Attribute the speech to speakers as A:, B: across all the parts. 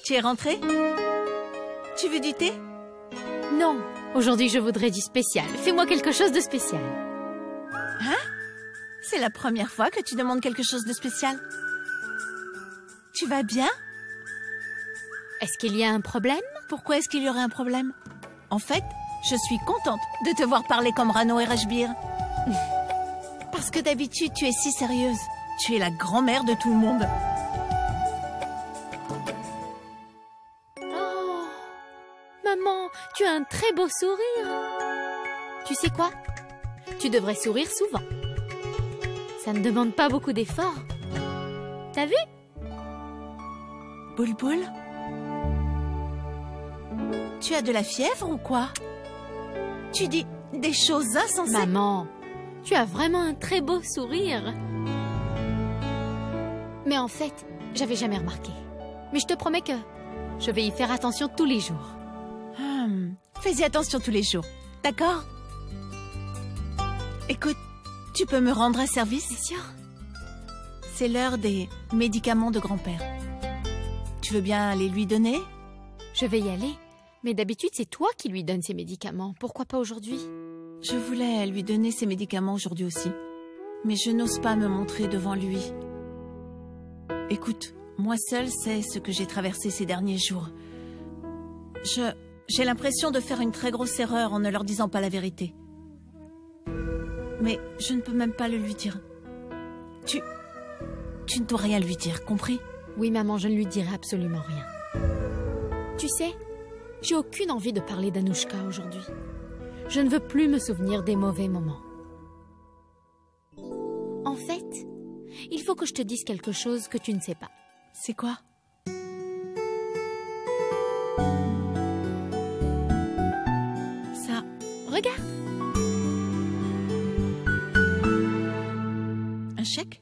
A: Tu es rentrée? Tu veux du thé?
B: Non, aujourd'hui je voudrais du spécial. Fais-moi quelque chose de spécial.
A: Hein? C'est la première fois que tu demandes quelque chose de spécial. Tu vas bien?
B: Est-ce qu'il y a un problème?
A: Pourquoi est-ce qu'il y aurait un problème? En fait, je suis contente de te voir parler comme Rano et Rajbir. Parce que d'habitude, tu es si sérieuse. Tu es la grand-mère de tout le monde.
B: Oh, maman, tu as un très beau sourire. Tu sais quoi? Tu devrais sourire souvent. Ça ne demande pas beaucoup d'efforts. T'as vu?
A: Boulboul? Tu as de la fièvre ou quoi? Tu dis des choses insensées.
B: Maman, tu as vraiment un très beau sourire. Mais en fait, j'avais jamais remarqué. Mais je te promets que je vais y faire attention tous les jours.
A: Fais-y attention tous les jours, d'accord? Écoute, tu peux me rendre un service?
B: C'est sûr?
A: C'est l'heure des médicaments de grand-père. Tu veux bien aller lui donner?
B: Je vais y aller. Mais d'habitude, c'est toi qui lui donnes ses médicaments. Pourquoi pas aujourd'hui?
A: Je voulais lui donner ses médicaments aujourd'hui aussi. Mais je n'ose pas me montrer devant lui. Écoute, moi seule sais ce que j'ai traversé ces derniers jours. J'ai l'impression de faire une très grosse erreur en ne leur disant pas la vérité. Mais je ne peux même pas le lui dire. Tu ne dois rien lui dire, compris?
B: Oui, maman, je ne lui dirai absolument rien. Tu sais, j'ai aucune envie de parler d'Anouchka aujourd'hui. Je ne veux plus me souvenir des mauvais moments. En fait, il faut que je te dise quelque chose que tu ne sais pas.
A: C'est quoi? Ça...
B: Regarde.
A: Un chèque?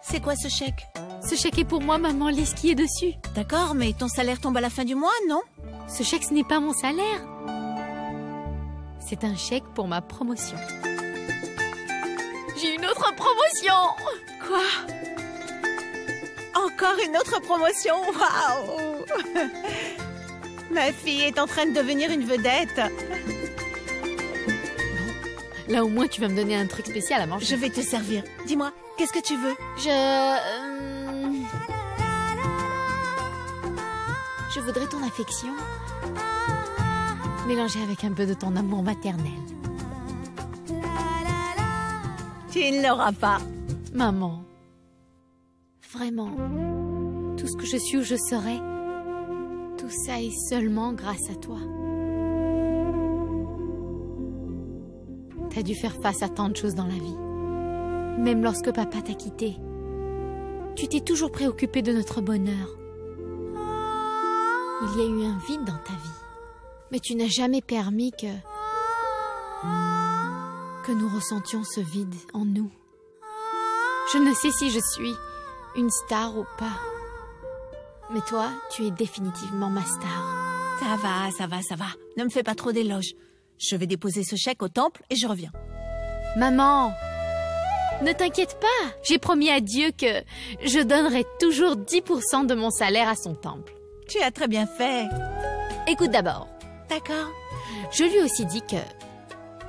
A: C'est quoi ce chèque?
B: Ce chèque est pour moi, maman, lis ce qui est dessus.
A: D'accord, mais ton salaire tombe à la fin du mois, non?
B: Ce chèque, ce n'est pas mon salaire. C'est un chèque pour ma promotion. J'ai une autre promotion!
A: Quoi? Encore une autre promotion? Waouh! Ma fille est en train de devenir une vedette.
B: Bon, là au moins tu vas me donner un truc spécial à manger.
A: Je vais te servir. Dis-moi, qu'est-ce que tu veux?
B: Je voudrais ton affection, mélangée avec un peu de ton amour maternel.
A: Tu ne l'auras pas.
B: Maman, vraiment, tout ce que je suis ou je serai, tout ça est seulement grâce à toi. T'as dû faire face à tant de choses dans la vie. Même lorsque papa t'a quitté, tu t'es toujours préoccupé de notre bonheur. Il y a eu un vide dans ta vie, mais tu n'as jamais permis que nous ressentions ce vide en nous. Je ne sais si je suis une star ou pas, mais toi, tu es définitivement ma star.
A: Ça va, ça va, ça va. Ne me fais pas trop d'éloges. Je vais déposer ce chèque au temple et je reviens.
B: Maman, ne t'inquiète pas. J'ai promis à Dieu que je donnerai toujours 10% de mon salaire à son temple.
A: Tu as très bien fait.
B: Écoute d'abord.
A: D'accord.
B: Je lui ai aussi dit que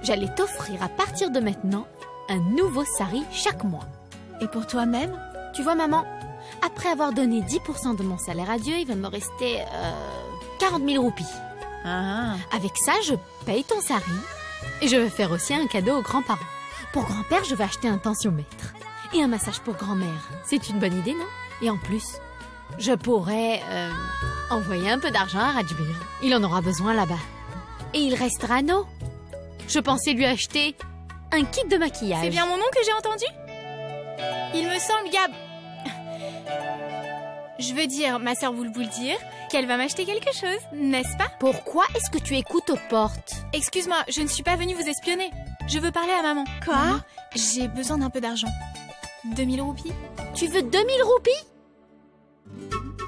B: j'allais t'offrir à partir de maintenant un nouveau sari chaque mois.
A: Et pour toi-même?
B: Tu vois, maman, après avoir donné 10% de mon salaire à Dieu, il va me rester 40 000 roupies.
A: Ah.
B: Avec ça, je paye ton sari et je vais faire aussi un cadeau aux grands-parents. Pour grand-père, je vais acheter un tensiomètre et un massage pour grand-mère. C'est une bonne idée, non? Et en plus, je pourrais envoyer un peu d'argent à Rajbir. Il en aura besoin là-bas. Et il reste Rano. Je pensais lui acheter un kit de maquillage.
C: C'est bien mon nom que j'ai entendu? Il me semble, Gab... Je veux dire, ma sœur Boulboul dire qu'elle va m'acheter quelque chose, n'est-ce pas?
B: Pourquoi est-ce que tu écoutes aux portes?
C: Excuse-moi, je ne suis pas venue vous espionner. Je veux parler à maman.
A: Quoi?
C: Maman, j'ai besoin d'un peu d'argent. 2000 roupies?
B: Tu veux 2000 roupies?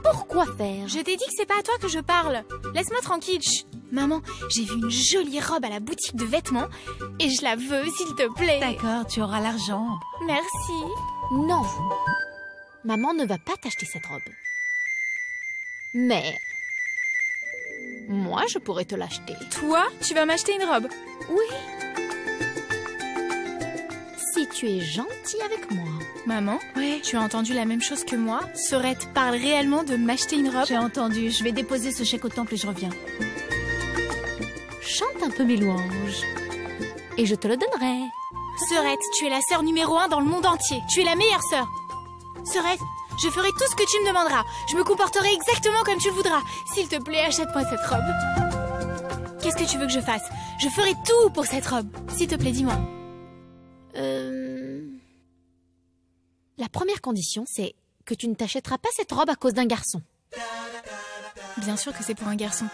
B: Pourquoi faire?
C: Je t'ai dit que c'est pas à toi que je parle. Laisse-moi tranquille. Chut. Maman, j'ai vu une jolie robe à la boutique de vêtements et je la veux, s'il te plaît.
A: D'accord, tu auras l'argent.
C: Merci.
B: Non. Maman ne va pas t'acheter cette robe. Mais moi, je pourrais te l'acheter.
C: Toi, tu vas m'acheter une robe?
B: Oui. Si tu es gentil avec moi.
C: Maman,
A: Ouais,
C: tu as entendu la même chose que moi? Sorette parle réellement de m'acheter une robe?
A: j'ai entendu. Je vais déposer ce chèque au temple et je reviens.
B: Chante un peu mes louanges. Et je te le donnerai.
C: Sorette, tu es la sœur numéro 1 dans le monde entier. Tu es la meilleure sœur. Sorette, je ferai tout ce que tu me demanderas. Je me comporterai exactement comme tu le voudras. S'il te plaît, achète-moi cette robe. Qu'est-ce que tu veux que je fasse? Je ferai tout pour cette robe. S'il te plaît, dis-moi.
B: La première condition, c'est que tu ne t'achèteras pas cette robe à cause d'un garçon.
C: Bien sûr que c'est pour un garçon.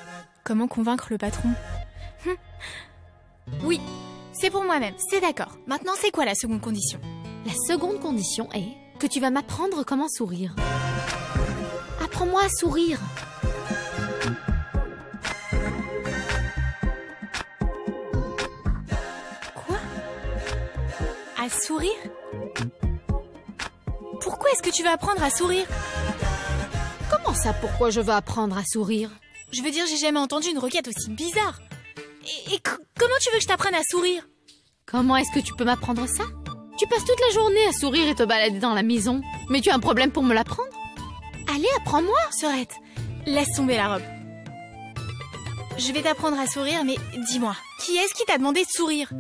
C: Comment convaincre le patron? Oui, c'est pour moi-même, c'est d'accord. Maintenant, c'est quoi la seconde condition?
B: La seconde condition est que tu vas m'apprendre comment sourire. Apprends-moi à sourire.
C: Quoi? À sourire? Pourquoi est-ce que tu vas apprendre à sourire?
B: Comment ça, pourquoi je veux apprendre à sourire?
C: Je veux dire, j'ai jamais entendu une requête aussi bizarre. Et comment tu veux que je t'apprenne à sourire?
B: Comment est-ce que tu peux m'apprendre ça? Tu passes toute la journée à sourire et te balader dans la maison. Mais tu as un problème pour me l'apprendre? Allez, apprends-moi.
C: Sorette, laisse tomber la robe. Je vais t'apprendre à sourire, mais dis-moi, qui est-ce qui t'a demandé de sourire?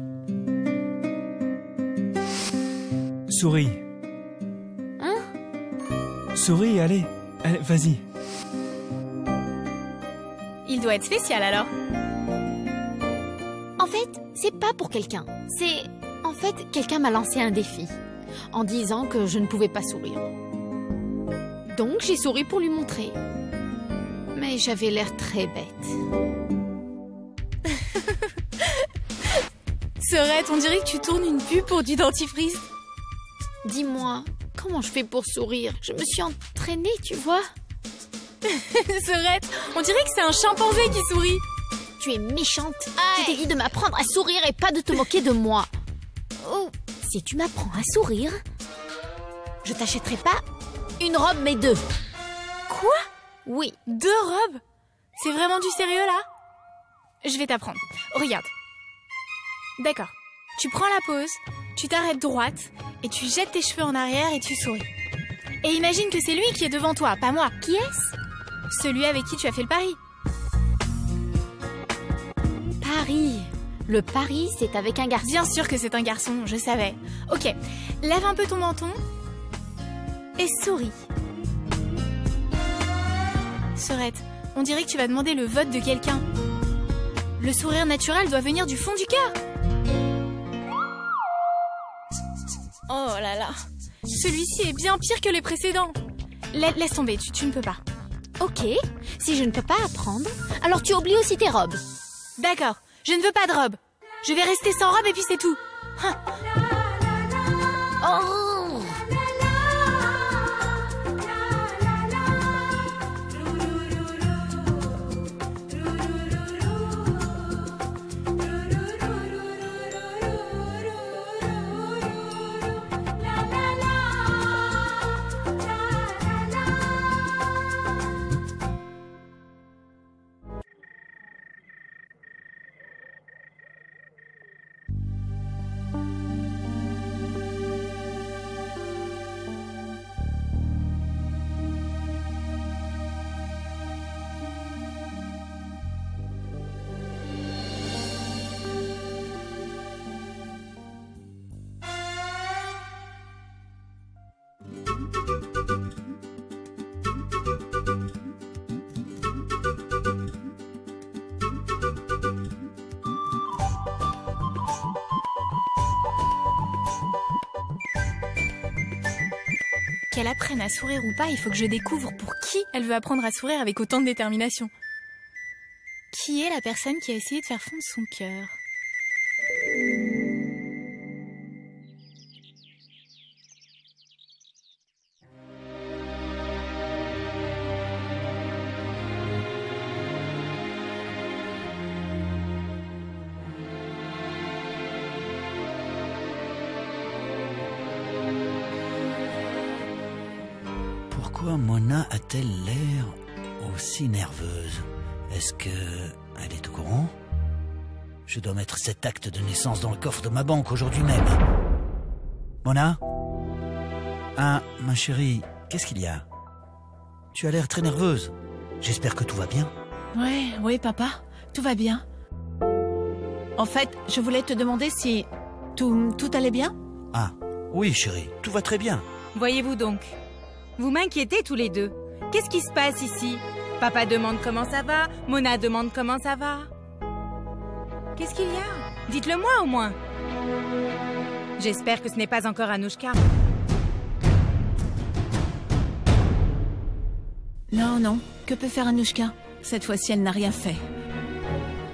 D: Souris.
B: Hein?
D: Souris, allez, vas-y.
C: Il doit être spécial alors.
B: En fait, c'est pas pour quelqu'un. C'est... En fait, quelqu'un m'a lancé un défi en disant que je ne pouvais pas sourire. Donc, j'ai souri pour lui montrer. Mais j'avais l'air très bête.
C: Sorette, on dirait que tu tournes une pub pour du dentifrice.
B: Dis-moi, comment je fais pour sourire? Je me suis entraînée, tu vois.
C: Sorette, on dirait que c'est un chimpanzé qui sourit.
B: Tu es méchante. Je t'ai dit de m'apprendre à sourire et pas de te moquer de moi. Oh, si tu m'apprends à sourire, je t'achèterai pas une robe, mais deux.
C: Quoi?
B: Oui.
C: 2 robes? C'est vraiment du sérieux là? Je vais t'apprendre. Regarde. D'accord. Tu prends la pose, tu t'arrêtes droite et tu jettes tes cheveux en arrière et tu souris. Et imagine que c'est lui qui est devant toi, pas moi.
B: Qui est-ce?
C: Celui avec qui tu as fait le pari.
B: Paris. Le pari, c'est avec un garçon.
C: Bien sûr que c'est un garçon, je savais. Ok, lève un peu ton menton et souris. Sorette, on dirait que tu vas demander le vote de quelqu'un. Le sourire naturel doit venir du fond du cœur. Oh là là, celui-ci est bien pire que les précédents. Laisse tomber, tu ne peux pas.
B: Ok, si je ne peux pas apprendre, alors tu oublies aussi tes robes.
C: D'accord, je ne veux pas de robe. Je vais rester sans robe et puis c'est tout.
B: Oh!
C: Qu'elle apprenne à sourire ou pas, il faut que je découvre pour qui elle veut apprendre à sourire avec autant de détermination. Qui est la personne qui a essayé de faire fondre son cœur?
D: Pourquoi Mona a-t-elle l'air
E: aussi nerveuse. Est-ce que elle est au courant? Je dois mettre cet acte de naissance dans le coffre de ma banque aujourd'hui même. Mona? Ah, ma chérie, qu'est-ce qu'il y a? Tu as l'air très nerveuse. J'espère que tout va bien.
A: Oui, papa, tout va bien. En fait, je voulais te demander si tout allait bien.
E: Ah, oui chérie, tout va très bien.
F: Voyez-vous donc, vous m'inquiétez tous les deux. Qu'est-ce qui se passe ici? Papa demande comment ça va, Mona demande comment ça va. Qu'est-ce qu'il y a? Dites-le moi au moins. J'espère que ce n'est pas encore Anouchka.
A: Non, que peut faire Anouchka? Cette fois-ci, elle n'a rien fait.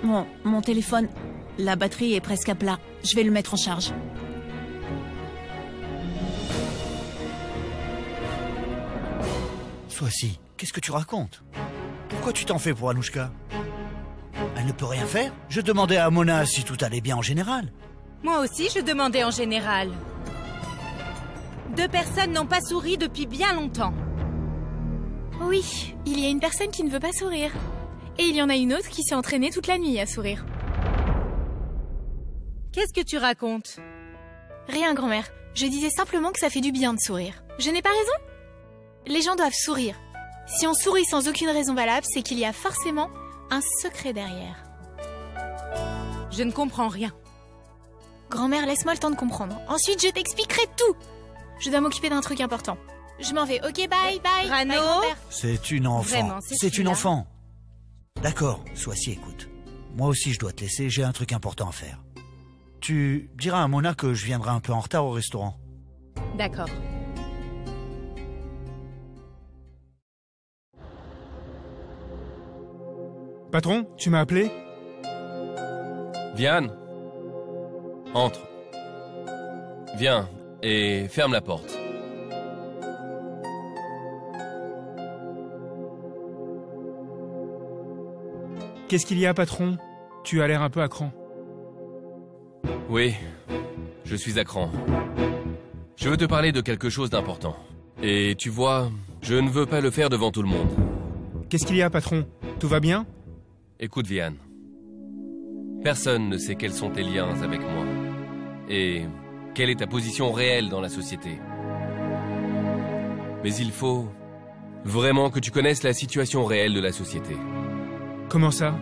A: Mon téléphone, la batterie est presque à plat. Je vais le mettre en charge.
E: Sois-ci, qu'est-ce que tu racontes? Pourquoi tu t'en fais pour Anouchka? Elle ne peut rien faire? Je demandais à Mona si tout allait bien en général.
F: Moi aussi, je demandais en général. 2 personnes n'ont pas souri depuis bien longtemps.
C: Oui, il y a une personne qui ne veut pas sourire. Et il y en a une autre qui s'est entraînée toute la nuit à sourire.
F: Qu'est-ce que tu racontes?
C: Rien, grand-mère. Je disais simplement que ça fait du bien de sourire. Je n'ai pas raison? Les gens doivent sourire. Si on sourit sans aucune raison valable, c'est qu'il y a forcément un secret derrière.
F: Je ne comprends rien.
C: Grand-mère, laisse-moi le temps de comprendre. Ensuite, je t'expliquerai tout. Je dois m'occuper d'un truc important. Je m'en vais. Ok, bye.
F: Rano?
C: Bye, grand-père.
E: C'est une enfant.
F: Vraiment,
E: c'est une enfant. D'accord, Sois-ci, écoute. Moi aussi, je dois te laisser, j'ai un truc important à faire. Tu diras à Mona que je viendrai un peu en retard au restaurant.
F: D'accord.
D: Patron, tu m'as appelé?
G: Vian, entre. Viens et ferme la porte.
D: Qu'est-ce qu'il y a, patron? Tu as l'air un peu à cran.
G: Oui, je suis à cran. Je veux te parler de quelque chose d'important. Et tu vois, je ne veux pas le faire devant tout le monde.
D: Qu'est-ce qu'il y a, patron? Tout va bien?
G: Écoute, Vian. Personne ne sait quels sont tes liens avec moi. Et quelle est ta position réelle dans la société. Mais il faut vraiment que tu connaisses la situation réelle de la société.
D: Comment ça?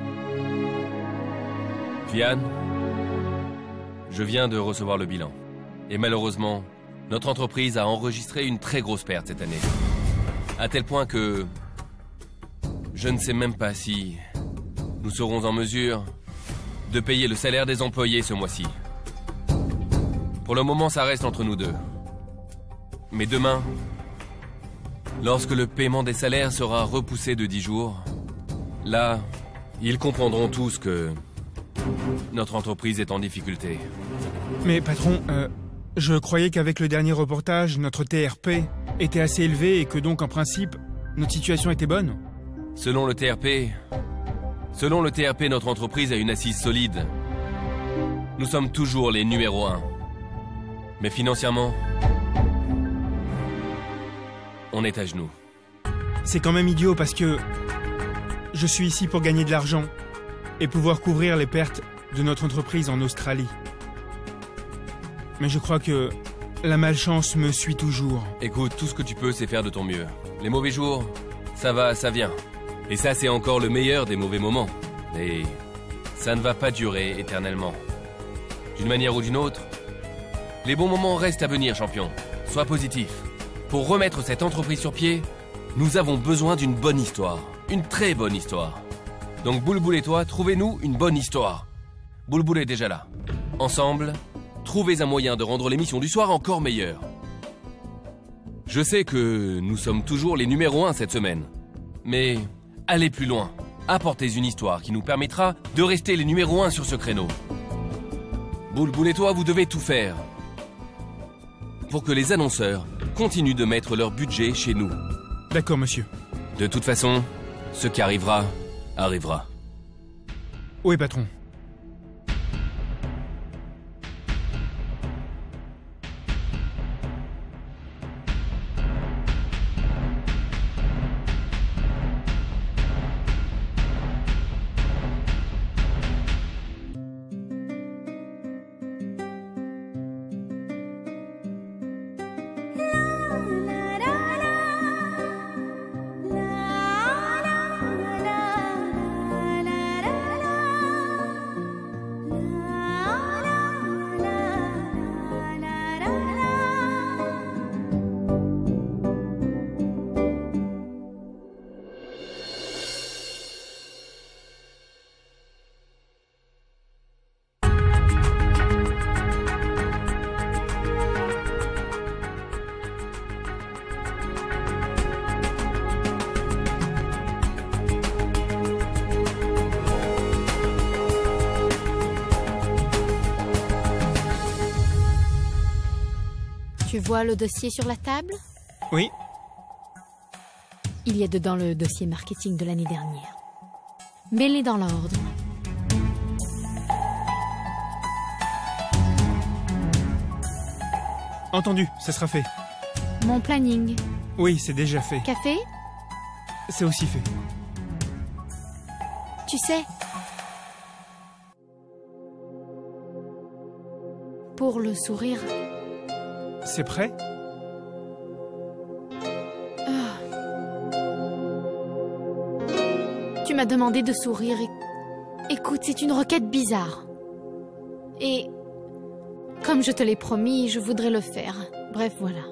G: Vian, je viens de recevoir le bilan. Et malheureusement, notre entreprise a enregistré une très grosse perte cette année. À tel point que je ne sais même pas si nous serons en mesure de payer le salaire des employés ce mois-ci. Pour le moment, ça reste entre nous deux. Mais demain, lorsque le paiement des salaires sera repoussé de 10 jours, là, ils comprendront tous que notre entreprise est en difficulté.
D: Mais patron, je croyais qu'avec le dernier reportage, notre TRP était assez élevé et que donc, en principe, notre situation était bonne.
G: Selon le TRP, notre entreprise a une assise solide. Nous sommes toujours les numéros 1. Mais financièrement, on est à genoux.
D: C'est quand même idiot parce que je suis ici pour gagner de l'argent et pouvoir couvrir les pertes de notre entreprise en Australie. Mais je crois que la malchance me suit toujours.
G: Écoute, tout ce que tu peux, c'est faire de ton mieux. Les mauvais jours, ça va, ça vient. Et ça, c'est encore le meilleur des mauvais moments. Et ça ne va pas durer éternellement. D'une manière ou d'une autre, les bons moments restent à venir, champion. Sois positif. Pour remettre cette entreprise sur pied, nous avons besoin d'une bonne histoire. Une très bonne histoire. Donc Boulboul et toi, trouvez-nous une bonne histoire. Boulboul est déjà là. Ensemble, trouvez un moyen de rendre l'émission du soir encore meilleure. Je sais que nous sommes toujours les numéros 1 cette semaine. Mais allez plus loin. Apportez une histoire qui nous permettra de rester les numéros 1 sur ce créneau. Boulboul et toi, vous devez tout faire pour que les annonceurs continuent de mettre leur budget chez nous.
D: D'accord, monsieur.
G: De toute façon, ce qui arrivera, arrivera.
D: Oui, patron.
B: Tu vois le dossier sur la table?
D: Oui.
B: Il y a dedans le dossier marketing de l'année dernière. Mets-les dans l'ordre.
D: Entendu, ça sera fait.
B: Mon planning.
D: Oui, c'est déjà fait.
B: Café?
D: C'est aussi fait.
B: Tu sais, pour le sourire,
D: C'est prêt?
B: tu m'as demandé de sourire. Écoute, c'est une requête bizarre. Et comme je te l'ai promis, je voudrais le faire. Bref, voilà.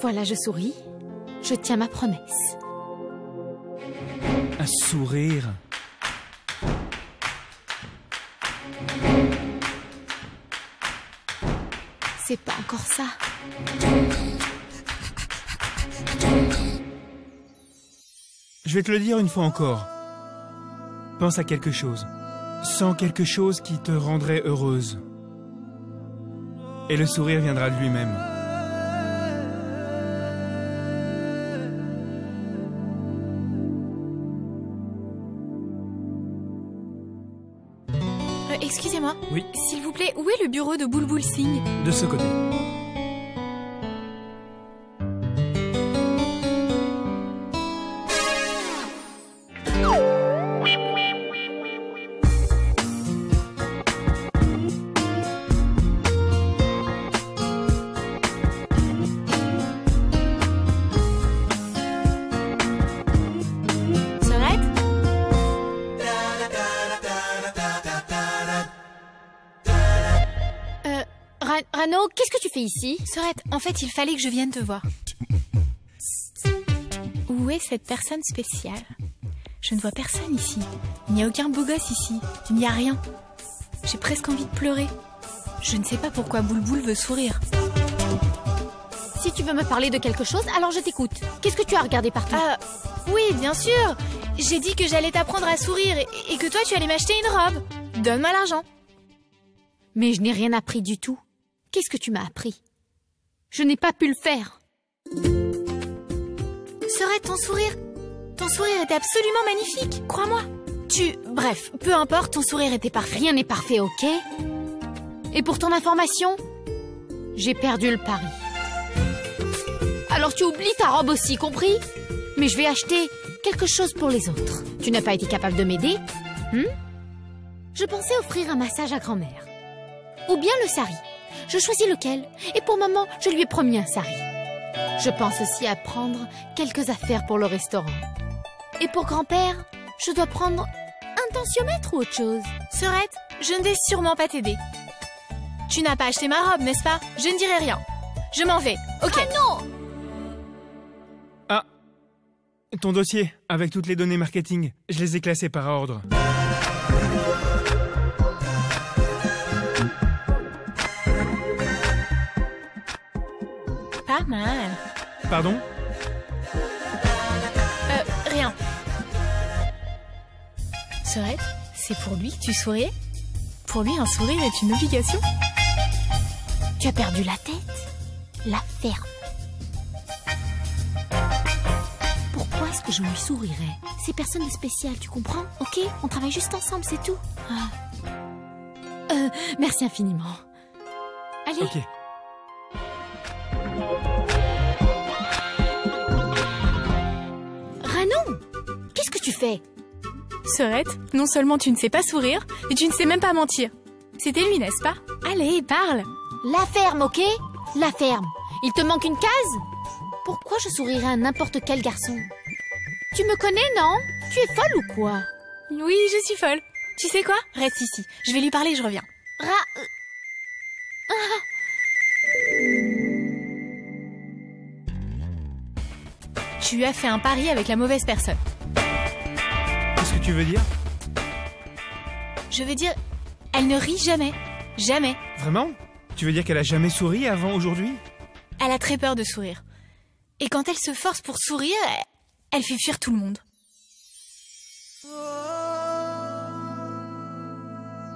B: Voilà, je souris. Je tiens ma promesse.
D: Un sourire.
B: C'est pas encore ça.
D: Je vais te le dire une fois encore. Pense à quelque chose. Sens quelque chose qui te rendrait heureuse. Et le sourire viendra de lui-même.
C: Excusez-moi.
D: Oui.
C: S'il vous plaît, où est le bureau de Bulbul Singh?
D: De ce côté.
B: Rano, qu'est-ce que tu fais ici?
C: Sorette, en fait, il fallait que je vienne te voir. Où est cette personne spéciale? Je ne vois personne ici. Il n'y a aucun beau gosse ici. Il n'y a rien. J'ai presque envie de pleurer. Je ne sais pas pourquoi Bulbul veut sourire.
B: Si tu veux me parler de quelque chose, alors je t'écoute. Qu'est-ce que tu as regardé partout?
C: Oui, bien sûr. J'ai dit que j'allais t'apprendre à sourire et que toi, tu allais m'acheter une robe. Donne-moi l'argent.
B: Mais je n'ai rien appris du tout. Qu'est-ce que tu m'as appris? Je n'ai pas pu le faire.
C: Sorette, ton sourire était absolument magnifique, crois-moi. Bref, peu importe, ton sourire était parfait.
B: Rien n'est parfait, ok? Et pour ton information, j'ai perdu le pari. Alors tu oublies ta robe aussi, compris? Mais je vais acheter quelque chose pour les autres. Tu n'as pas été capable de m'aider? Je pensais offrir un massage à grand-mère. Ou bien le sari. Je choisis lequel. Et pour maman, je lui ai promis un sari. Je pense aussi à prendre quelques affaires pour le restaurant. Et pour grand-père, je dois prendre un tensiomètre ou autre chose.
C: Sorette, je ne vais sûrement pas t'aider. Tu n'as pas acheté ma robe, n'est-ce pas? Je ne dirai rien. Je m'en vais, ok?
B: Ah non!
D: Ah, ton dossier, avec toutes les données marketing, je les ai classées par ordre.
C: Pas mal.
D: Pardon?
C: Rien. Sorette, c'est pour lui que tu souriais? Pour lui, un sourire est une obligation?
B: Tu as perdu la tête? La ferme. Pourquoi est-ce que je lui sourirais? C'est personne de spécial, tu comprends? Ok? On travaille juste ensemble, c'est tout. Merci infiniment. Allez.
D: Ok.
B: Rano, qu'est-ce que tu fais?
C: Sorette, non seulement tu ne sais pas sourire, mais tu ne sais même pas mentir. C'était lui, n'est-ce pas? Allez, parle.
B: La ferme, ok? La ferme. Il te manque une case? Pourquoi je sourirais à n'importe quel garçon? Tu me connais, non? Tu es folle ou quoi?
C: Oui, je suis folle. Tu sais quoi? Reste ici. Je vais lui parler, je reviens. Tu as fait un pari avec la mauvaise personne.
D: Qu'est-ce que tu veux dire?
C: Je veux dire, elle ne rit jamais. Jamais.
D: Vraiment? Tu veux dire qu'elle a jamais souri avant aujourd'hui?
C: Elle a très peur de sourire. Et quand elle se force pour sourire, elle fait fuir tout le monde.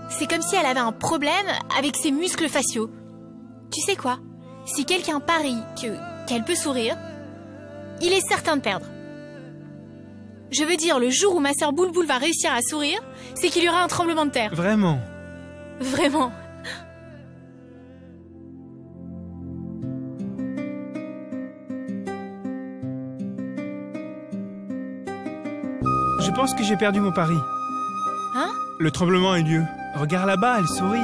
C: C'est comme si elle avait un problème avec ses muscles faciaux. Tu sais quoi? Si quelqu'un parie qu'elle peut sourire, il est certain de perdre. Je veux dire, le jour où ma sœur Boule Boule va réussir à sourire, c'est qu'il y aura un tremblement de terre.
D: Vraiment?
C: Vraiment.
D: Je pense que j'ai perdu mon pari.
C: Hein?
D: Le tremblement a eu lieu. Regarde là-bas, elle sourit.